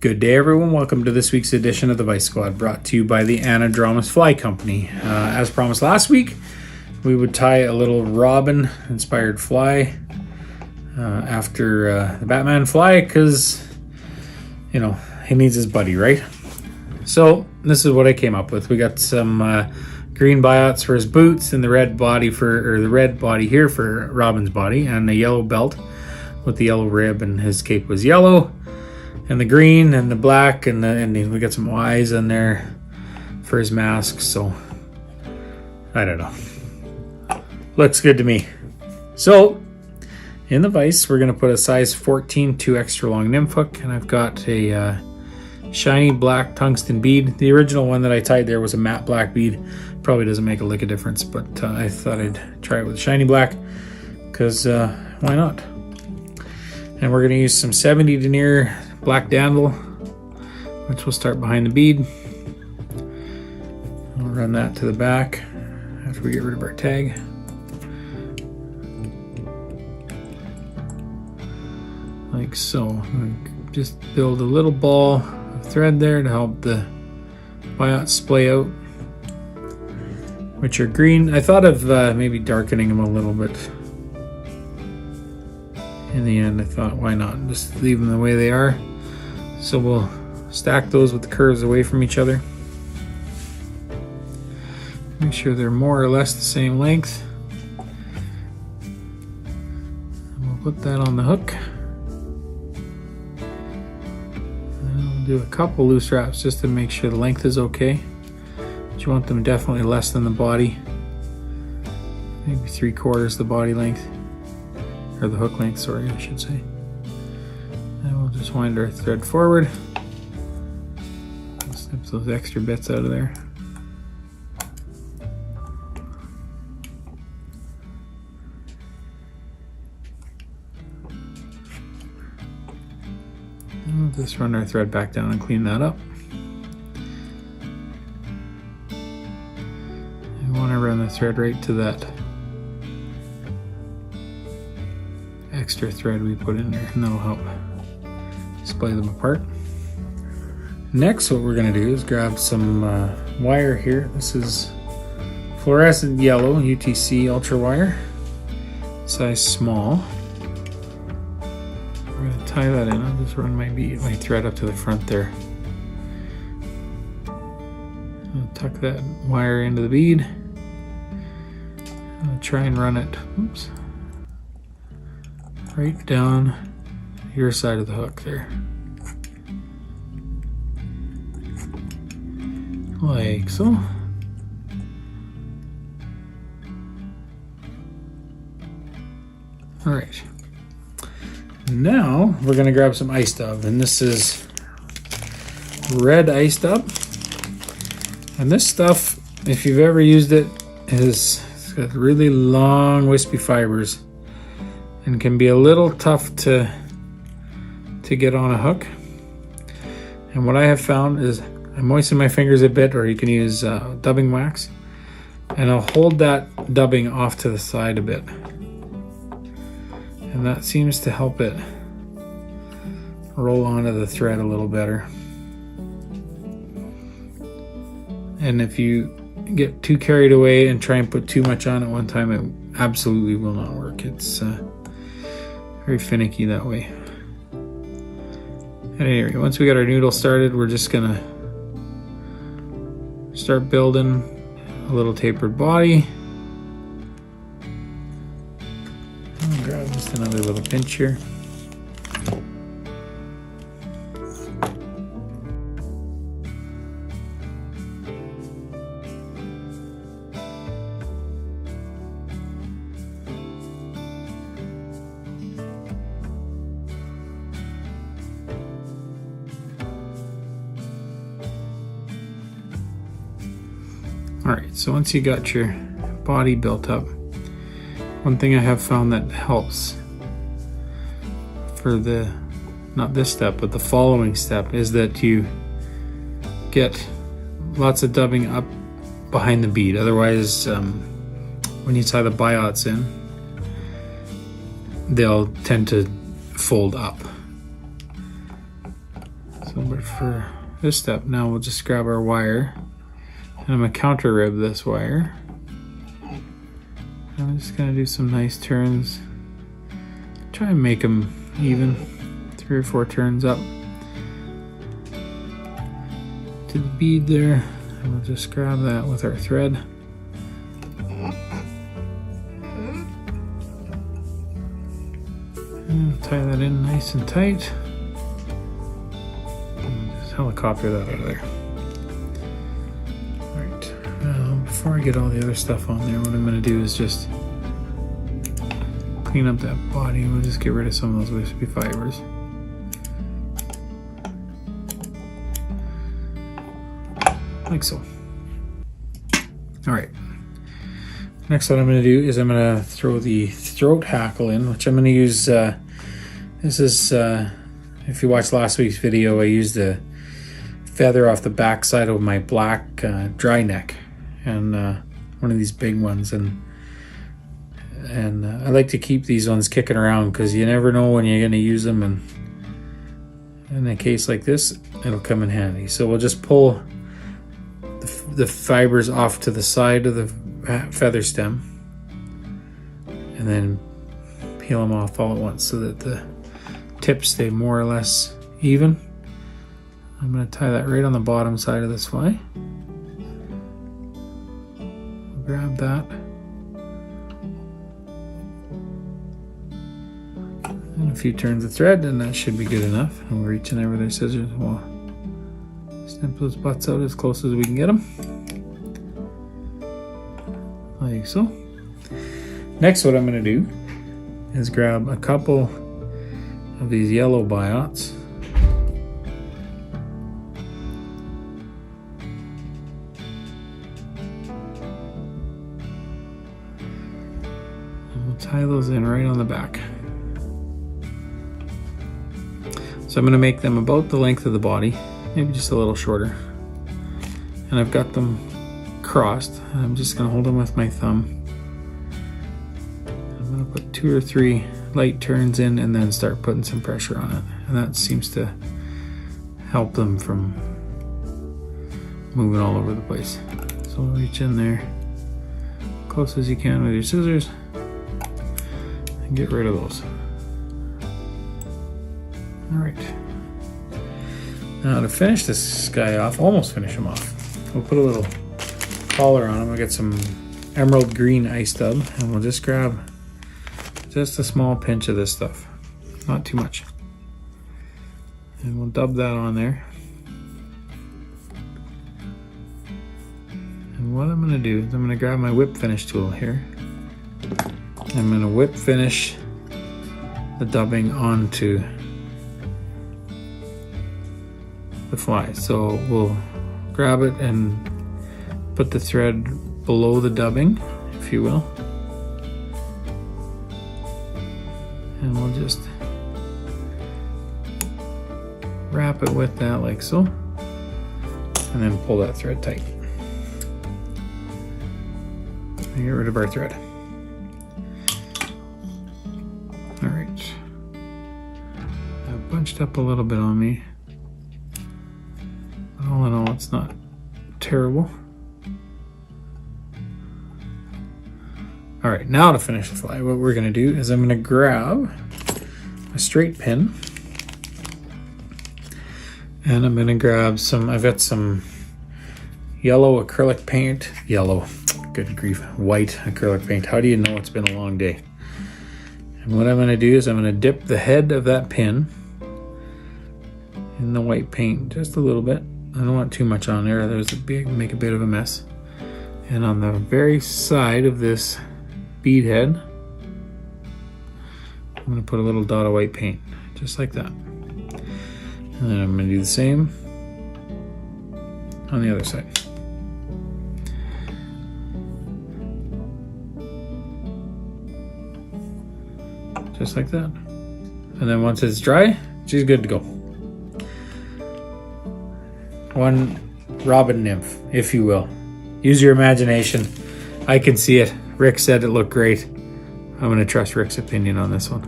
Good day, everyone. Welcome to this week's edition of the Vise Squad, brought to you by the Anadromous Fly Company. As promised last week, we would tie a little Robin-inspired fly after the Batman fly, because, you know, he needs his buddy, right? So this is what I came up with. We got some green biots for his boots, and the red body here for Robin's body, and a yellow belt with the yellow rib, and his cape was yellow. And the green and the black, and we got some eyes in there for his mask. So I don't know. Looks good to me. So in the vise, we're gonna put a size 14 2 extra long nymph hook, and I've got a shiny black tungsten bead. The original one that I tied there was a matte black bead. Probably doesn't make a lick of difference, but I thought I'd try it with shiny black, because why not? And we're gonna use some 70 denier black Danville, which will start behind the bead. We'll run that to the back after we get rid of our tag. Like so. Just build a little ball of thread there to help the biots splay out, which are green. I thought of maybe darkening them a little bit. In the end, I thought, why not just leave them the way they are? So we'll stack those with the curves away from each other. Make sure they're more or less the same length. And we'll put that on the hook. And we'll do a couple loose wraps just to make sure the length is okay. But you want them definitely less than the body. Maybe 3/4 the body length. Or the hook length, sorry, I should say. And we'll just wind our thread forward. Snip those extra bits out of there. And we'll just run our thread back down and clean that up. I want to run the thread right to that extra thread we put in there, and that'll help splay them apart. Next, what we're going to do is grab some wire here. This is fluorescent yellow UTC ultra wire, size small. We're going to tie that in. I'll just run my thread up to the front there. I'll tuck that wire into the bead. I'll try and run it. Oops. Right down your side of the hook there. Like so. All right. Now we're gonna grab some ice dove, and this is red ice dove. And this stuff, if you've ever used it, it's got really long wispy fibers and can be a little tough to get on a hook. And what I have found is I moisten my fingers a bit, or you can use dubbing wax, and I'll hold that dubbing off to the side a bit, and that seems to help it roll onto the thread a little better. And if you get too carried away and try and put too much on at one time, it absolutely will not work. It's very finicky that way. At any rate, once we got our noodle started, we're just gonna start building a little tapered body. I'll grab just another little pinch here. Alright, so once you got your body built up, one thing I have found that helps for not this step, but the following step, is that you get lots of dubbing up behind the bead. Otherwise, when you tie the biots in, they'll tend to fold up. So So, but for this step, now we'll just grab our wire, and I'm gonna counter rib this wire. I'm just gonna do some nice turns. Try and make them even, 3 or 4 turns up to the bead there, and we'll just grab that with our thread. And tie that in nice and tight. And just helicopter that out of there. Alright, now before I get all the other stuff on there, what I'm going to do is just clean up that body. We'll just get rid of some of those wispy fibers. Like so. Alright. Next, what I'm going to do is I'm going to throw the throat hackle in, which I'm going to use, this is, if you watched last week's video, I used a feather off the back side of my black dry neck, and one of these big ones, and I like to keep these ones kicking around because you never know when you're going to use them, and in a case like this, it'll come in handy. So we'll just pull the fibers off to the side of the feather stem and then peel them off all at once so that the tips stay more or less even. I'm going to tie that right on the bottom side of this fly. Grab that and a few turns of thread, and that should be good enough. And we're reaching over their scissors. We'll snip those butts out as close as we can get them. Like so. Next, what I'm going to do is grab a couple of these yellow biots. And we'll tie those in right on the back. So I'm going to make them about the length of the body, maybe just a little shorter. And I've got them crossed. I'm just going to hold them with my thumb. I'm going to put 2 or 3 light turns in and then start putting some pressure on it. And that seems to help them from moving all over the place. So reach in there close as you can with your scissors and get rid of those. Alright. Now to finish this guy off, almost finish him off, we'll put a little collar on him. We'll get some emerald green ice dub, and we'll just grab just a small pinch of this stuff, not too much, and we'll dub that on there. And what I'm going to do is I'm going to grab my whip finish tool here. I'm going to whip finish the dubbing onto the fly. So we'll grab it and put the thread below the dubbing, if you will, and we'll just wrap it with that like so, and then pull that thread tight and get rid of our thread. Alright, I've bunched up a little bit on me, but all in all it's not terrible. Alright, now to finish the fly, what we're going to do is I'm going to grab a straight pin, and I'm going to grab some, I've got some yellow acrylic paint, good grief, white acrylic paint. How do you know it's been a long day? And what I'm going to do is I'm going to dip the head of that pin in the white paint just a little bit. I don't want too much on there, make a bit of a mess. And on the very side of this bead head, I'm going to put a little dot of white paint, just like that. And then I'm going to do the same on the other side. Just like that. And then once it's dry, she's good to go. One Robin Nymph, if you will. Use your imagination. I can see it. Rick said it looked great. I'm going to trust Rick's opinion on this one.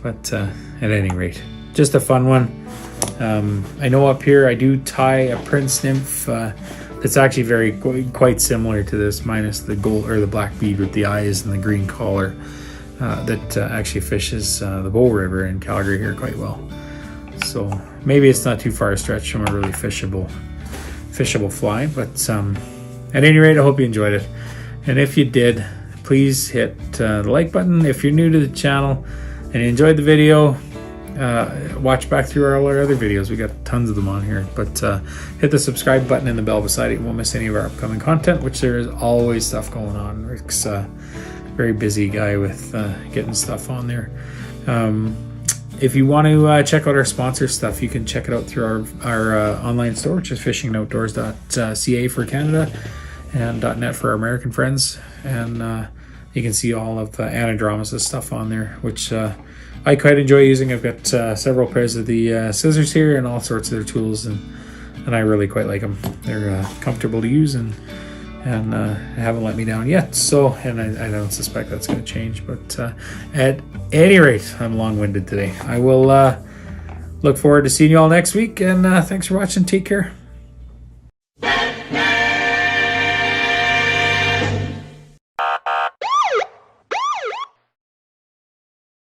But at any rate, just a fun one. I know up here I do tie a Prince Nymph that's actually quite similar to this, minus the gold or the black bead with the eyes and the green collar, that actually fishes the Bow River in Calgary here quite well. So maybe it's not too far a stretch from a really fishable fly, but at any rate, I hope you enjoyed it. And if you did, please hit the like button. If you're new to the channel and you enjoyed the video, watch back through all our other videos. We got tons of them on here, but hit the subscribe button and the bell beside it. You won't miss any of our upcoming content, which there is always stuff going on. Rick's a very busy guy with getting stuff on there. If you want to check out our sponsor stuff, you can check it out through our online store, which is fishingoutdoors.ca for Canada and .net for our American friends. And you can see all of Anadromous' stuff on there, which I quite enjoy using. I've got several pairs of the scissors here and all sorts of their tools, and I really quite like them. They're comfortable to use and haven't let me down yet. So, and I don't suspect that's going to change. But at any rate, I'm long-winded today. I will look forward to seeing you all next week, and thanks for watching. Take care.